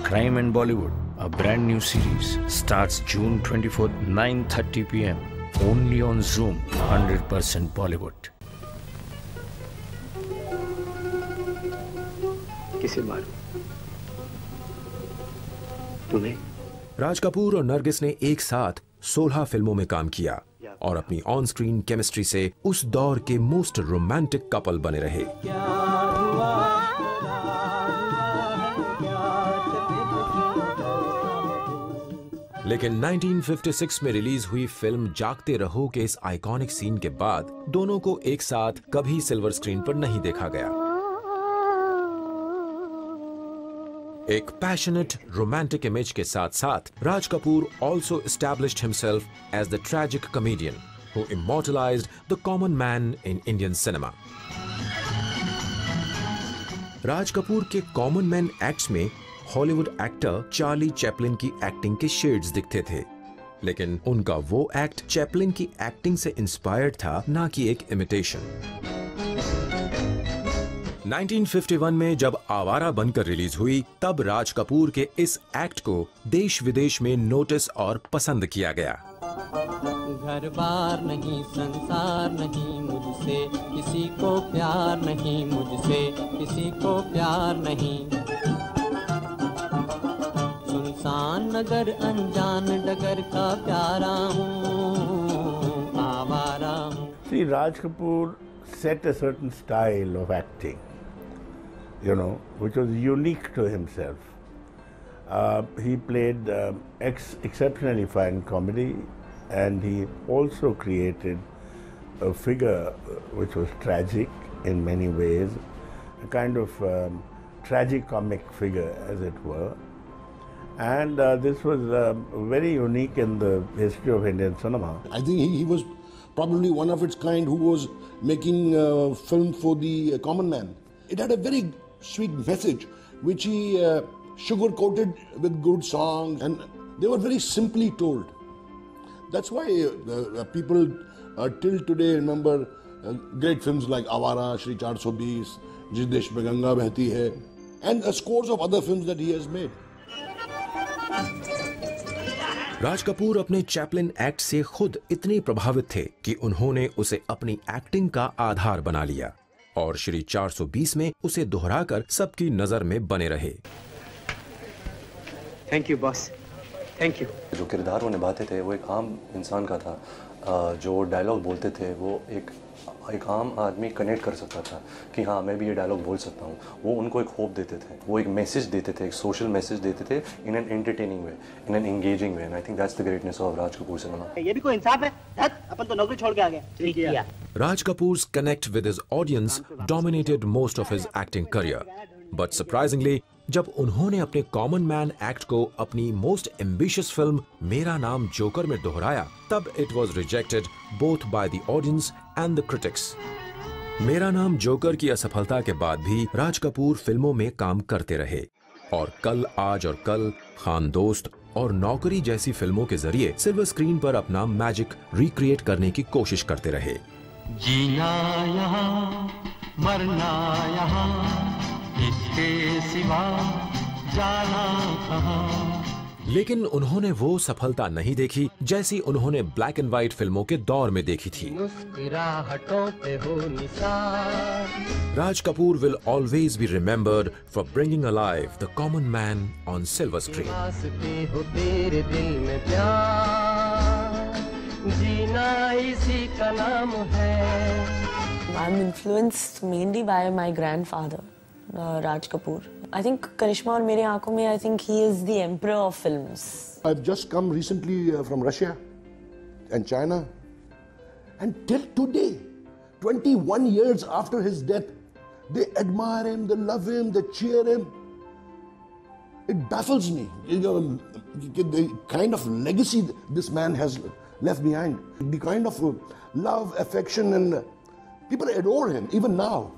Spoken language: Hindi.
Crime and Bollywood, a brand new series, starts June 24th, 9:30 p.m. only on Zoom. 100% Bollywood. किसे मारूं? तुम्हें? राज कपूर और नरगिस ने एक साथ 16 फिल्मों में काम किया और अपनी ऑन स्क्रीन केमिस्ट्री से उस दौर के मोस्ट रोमांटिक कपल बने रहे। लेकिन 1956 में रिलीज हुई फिल्म जागते रहो के इस आइकॉनिक सीन के बाद दोनों को एक साथ कभी सिल्वर स्क्रीन पर नहीं देखा गया। एक पैशनेट रोमांटिक इमेज के साथ साथ Raj Kapoor also established himself as the tragic comedian who immortalized the common man in Indian cinema. Raj Kapoor के कॉमन मैन एक्ट्स में हॉलीवुड एक्टर चार्ली चैपलिन की एक्टिंग के शेड्स दिखते थे, लेकिन उनका वो एक्ट चैपलिन की एक्टिंग से इंस्पायर्ड था, ना कि एक इमिटेशन। 1951 में जब आवारा बनकर रिलीज हुई, तब राज कपूर के इस एक्ट को देश विदेश में नोटिस और पसंद किया गया। घर बार नहीं, संसार नहीं, मुझसे किसी को प्यार नहीं, मुझसे किसी को प्यार नहीं, सुनसान नगर अनजान डगर का प्यारा हूँ, आवारा हूँ। See, Raj Kapoor set a certain style of acting, you know, which was unique to himself. He played exceptionally fine comedy, and he also created a figure which was tragic in many ways, a kind of tragicomic figure, as it were. And this was very unique in the history of Indian cinema. I think he was probably one of its kind who was making film for the common man. It had a very sweet message, which he sugar-coated with good songs, and they were very simply told. That's why people till today remember great films like Awara, Shri 420, Jis Desh Mein Ganga Behti Hai, and scores of other films that he has made. Raj Kapoor अपने चैपलिन एक्ट से खुद इतने प्रभावित थे कि उन्होंने उसे अपनी एक्टिंग का आधार बना लिया और श्री 420 में उसे दोहराकर सबकी नजर में बने रहे। Thank you boss, thank you. जो किरदार वो निभाते थे वो एक आम इंसान का था, जो डायलॉग बोलते थे वो एक आम आदमी कनेक्ट कर सकता था कि हाँ मैं भी ये डायलॉग बोल सकता हूँ। वो उनको एक होप देते थे, वो एक मैसेज देते थे, एक सोशल मैसेज देते थे in an entertaining way, in an engaging way, and I think that's the greatness of Raj Kapoor cinema. ये भी कोई इंसाफ है? अपन तो नौकरी छोड़ के आ गए। ठीक किया। Raj Kapoor's connect with his audience dominated most of his acting career, but surprisingly, जब उन्होंने अपने कॉमन मैन एक्ट को अपनी मोस्ट एम्बिशियस फिल्म मेरा नाम जोकर में दोहराया, तब it was rejected both by the audience and the critics. मेरा नाम जोकर की असफलता के बाद भी राज कपूर फिल्मों में काम करते रहे और कल, आज और कल, खान दोस्त और नौकरी जैसी फिल्मों के जरिए सिल्वर स्क्रीन पर अपना मैजिक रिक्रिएट करने की कोशिश करते रहे। जीना यहाँ, मरना यहाँ, इसके सिवा जाना कहाँ। लेकिन उन्होंने वो सफलता नहीं देखी जैसी उन्होंने ब्लैक एंड व्हाइट फिल्मों के दौर में देखी थी। मुस्कुराहटों पे हो Nisar. Raj Kapoor will always be remembered for bringing alive the common man on silver screen. हो तेरे दिल में प्यार, जीना इसी का नाम है। I'm influenced mainly by my grandfather, Raj Kapoor. I think Karishma और मेरे आंखों में, I think he is the emperor of films. I've just come recently from Russia and China, and till today, 21 years after his death, they admire him, they love him, they cheer him. It baffles me, the kind of legacy this man has left behind, the kind of love, affection, and people adore him even now.